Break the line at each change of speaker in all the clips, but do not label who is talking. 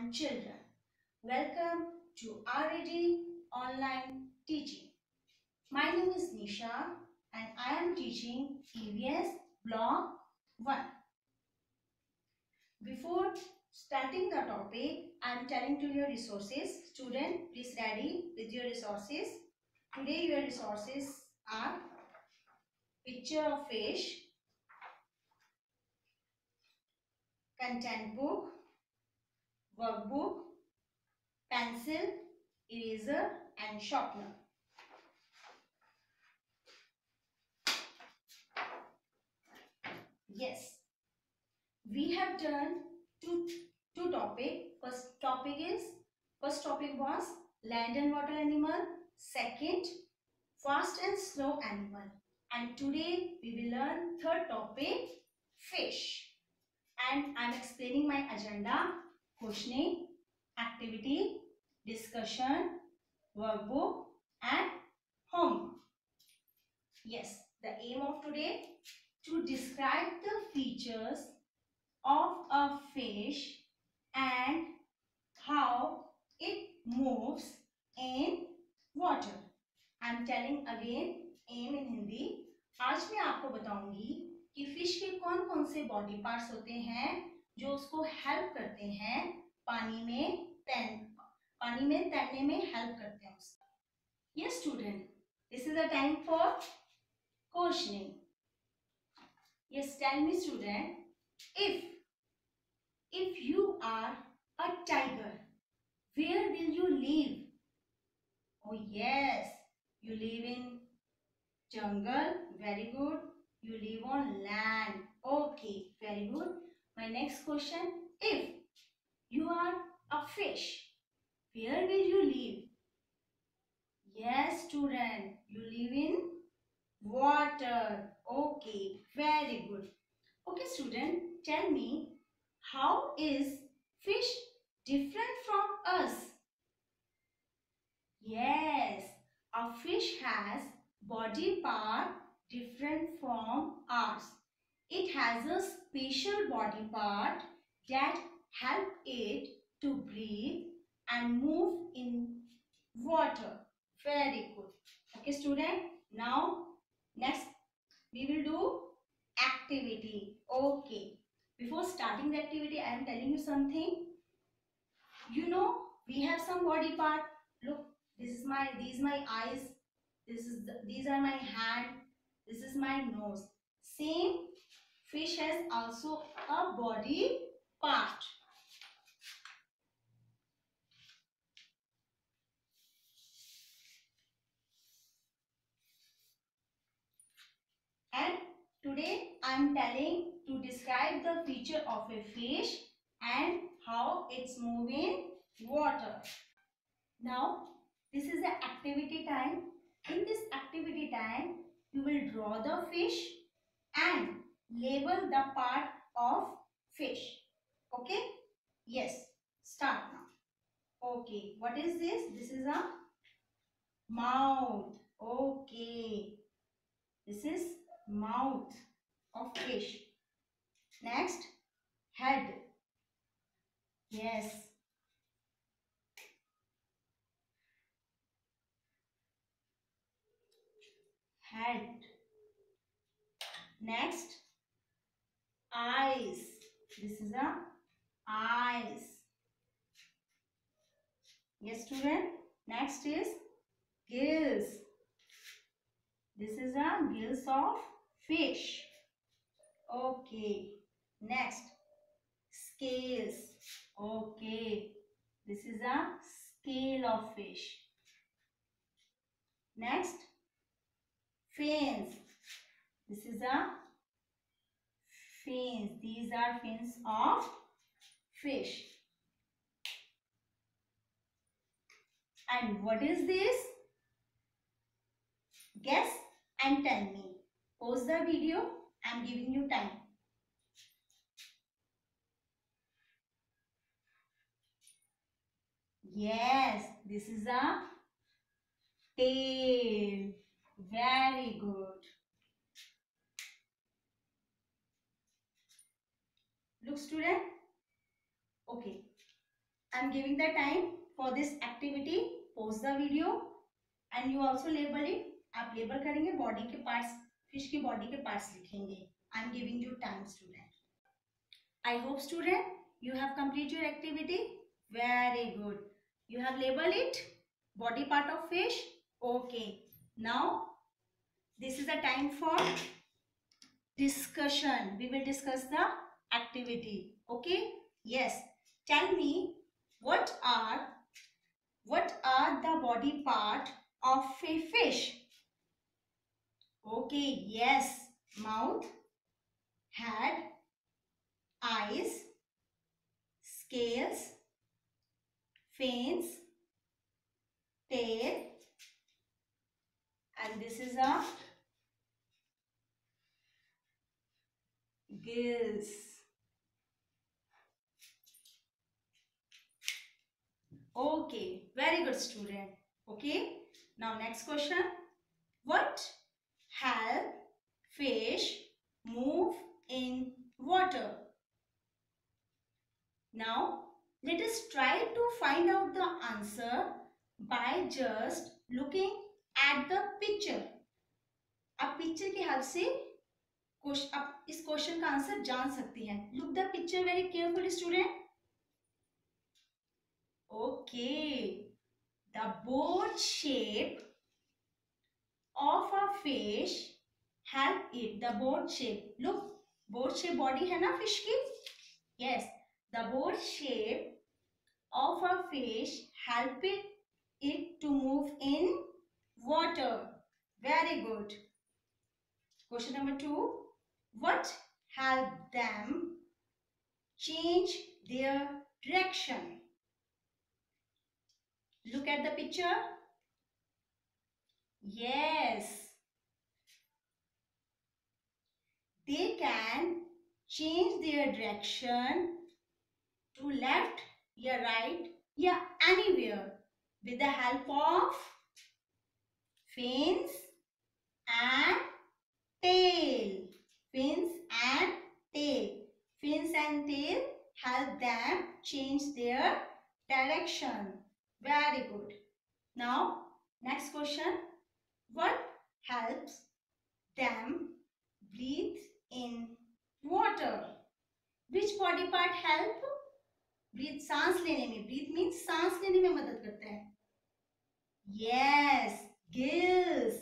and children. Welcome to RAD Online Teaching. My name is Nisha and I am teaching EVS Block 1. Before starting the topic, I am telling to your resources. Student, please ready with your resources. Today your resources are picture of fish, content book, workbook, pencil, eraser and sharpener. Yes, we have done two topic. First topic was land and water animal. Second, fast and slow animal. And today we will learn third topic, fish. And I am explaining my agenda: questioning, activity, discussion, workbook and homework. Yes, the aim of today to describe the features of a fish and how it moves in water. I am telling again aim in Hindi. आज मैं आपको बताऊंगी कि fish के कौन कौन से body parts होते हैं जो उसको हेल्प करते हैं पानी में तैरने में हेल्प करते हैं उसको. Yes student, this is the time for questioning. Yes, tell me student, if you are a tiger, where will you live? Oh yes, you live in jungle. Very good. You live on land. Okay, very good. My next question, if you are a fish, where will you live? Yes student, you live in water. Okay, very good. Okay student, tell me, how is fish different from us? Yes, a fish has body part different from ours. It has a special body part that help it to breathe and move in water. Very good. Okay student, now next we will do activity. Okay. Before starting the activity, I am telling you something. You know, we have some body part. Look, these my eyes. These are my hand. This is my nose. Same fish has also a body part. And today I am telling to describe the feature of a fish and how it's moving water. Now this is the activity time. In this activity time you will draw the fish and label the part of fish. Okay? Yes. Start now. Okay. What is this? This is a mouth. Okay. This is mouth of fish. Next, head. Yes. Head. Next, eyes. This is a eyes. Yes student. Next is gills. This is a gills of fish. Okay. Next, scales. Okay. This is a scale of fish. Next, fins. This is a fins. These are fins of fish. And what is this? Guess and tell me. Pause the video. I am giving you time. Yes, this is a tail. Very good. Look student. Okay. I am giving the time for this activity. Pause the video and you also label it. आप label करेंगे, body के parts, fish की body के parts लिखेंगे. I am giving you time, student. I hope, student, you have completed your activity. Very good. You have labeled it, body part of fish. Okay. Now this is the time for discussion. We will discuss the activity. Okay. Yes. Tell me what are the body part of a fish? Okay. Yes. Mouth, head, eyes, scales, fins, tail, and this is a gills. Okay, very good, student. Okay, now next question. What help fish move in water? Now let us try to find out the answer by just looking at the picture. आप picture की help से आप इस question का answer जान सकती हैं. Look the picture very carefully, student. Okay, the boat shape of a fish help it. The boat shape. Look, boat shape body है ना fish की? Yes, the boat shape of a fish help it to move in water. Very good. Question number 2. What help them change their direction? Look at the picture. Yes. They can change their direction to left or right or anywhere with the help of fins and tail. Fins and tail. Fins and tail help them change their direction. Very good. Now, next question. What helps them breathe in water? Which body part help? Breathe, सांस लेने में. Breathe means सांस लेने में मदद करता है. Yes, gills.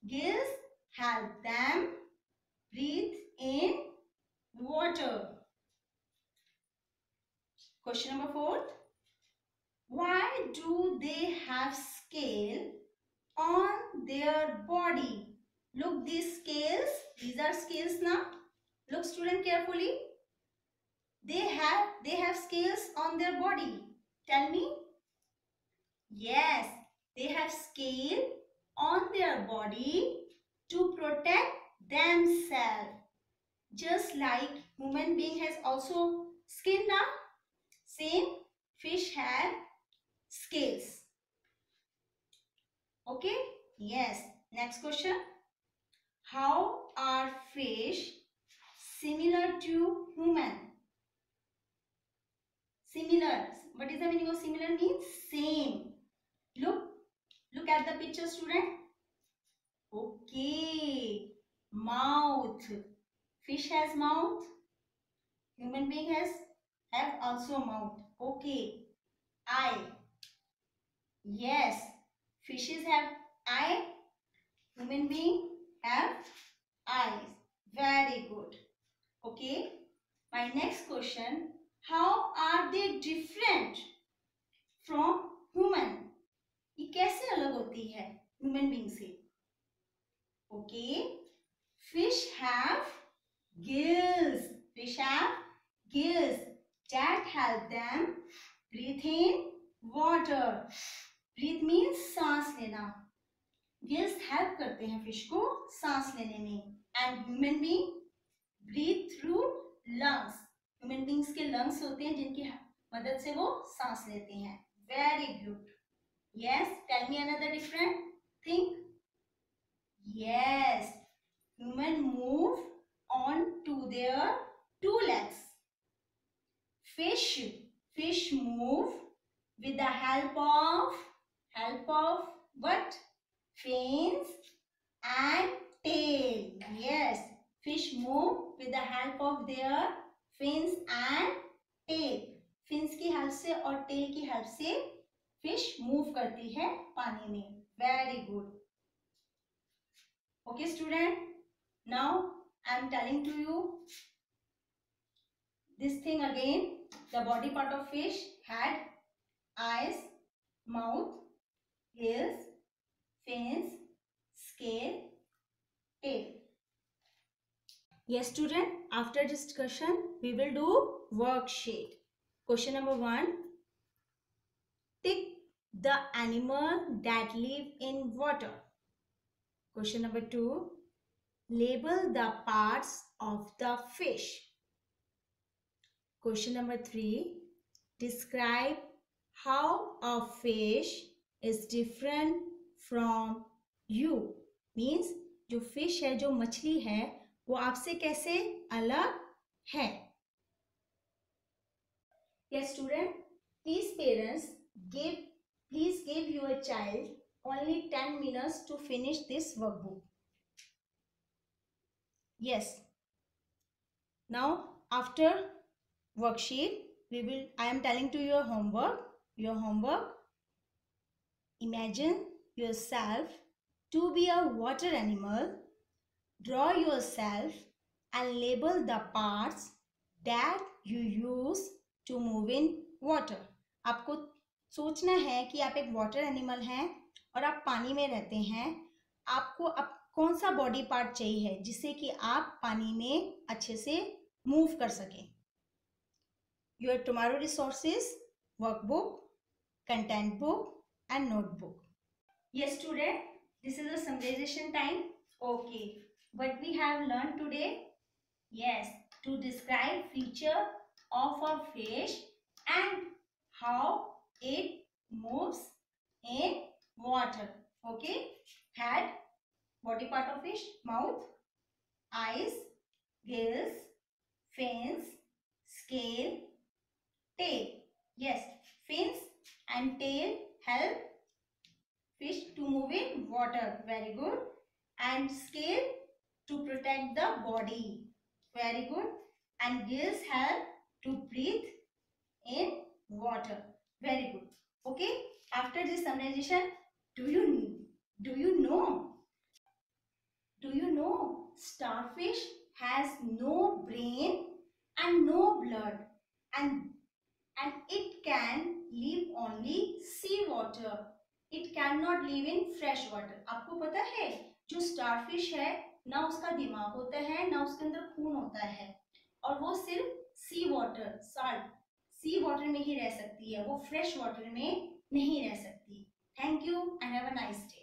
Gills help them breathe in water. Question number 4. Why do they have scale on their body? Look, these scales. These are scales now. Look, student, carefully. They have scales on their body. Tell me. Yes, they have scale on their body to protect themselves. Just like human being has also skin now, same fish have scales. Okay? Yes. Next question. How are fish similar to human? Similar. What is the meaning of similar? Means same. Look at the picture, student. Okay. Mouth. Fish has mouth. Human being have also mouth. Okay. Eye. Yes. Fishes have eye. Human being have eyes. Very good. Okay. My next question. How are they different from human? ये कैसे अलग होती है human being से? Okay. Fish have gills. Fish have gills that help them breathe in water. Breathe means सांस लेना. Gills help करते हैं fish को सांस लेने में. And human being breathe through lungs. Human beings के lungs होते हैं जिनकी मदद से वो सांस लेते हैं. Very good. Yes. Tell me another different thing. Yes. Human move on to their two legs. Fish move with the help of what? Fins and tail. Yes, fish move with the help of their fins and tail. fins की help से और tell की help से fish move करती है पानी में. Very good. Okay student, now I am telling to you this thing again. The body part of fish had eyes, mouth, gills, fins, scale, tail. Yes student, after discussion we will do worksheet. Question number 1. Tick the animal that live in water. Question number 2. Label the parts of the fish. Question number 3. Describe how a fish is different from you. Means जो fish है, जो मछली है, वो आपसे कैसे अलग है. Yes student, please parents please give your child only 10 minutes to finish this workbook. Yes. Now after worksheet I am telling to your homework. Your homework, imagine yourself to be a water animal. Draw yourself and label the parts that you use to move in water. आपको सोचना है कि आप एक water animal हैं और आप पानी में रहते हैं. आपको अब कौन सा बॉडी पार्ट चाहिए जिससे कि आप पानी में अच्छे से मूव कर सकें. Your tomorrow resources, workbook, content book and notebook. Yes student, this is a summarization time. Okay, what we have learned today? Yes, to describe feature of a fish and how it moves in water. Okay, head, body part of fish, mouth, eyes, gills, fins, scale, tail. Yes, fins and tail help fish to move in water. Very good. And scale to protect the body. Very good. And gills help to breathe in water. Very good. Okay. After this summarization, do you know starfish has no brain and no blood, and it can live only sea water. It cannot live in fresh water. आपको पता है जो starfish है ना उसका दिमाग होता है ना उसके अंदर खून होता है और वो सिर्फ सी वाटर में ही रह सकती है. वो फ्रेश वाटर में नहीं रह सकती. Thank you and have a nice day.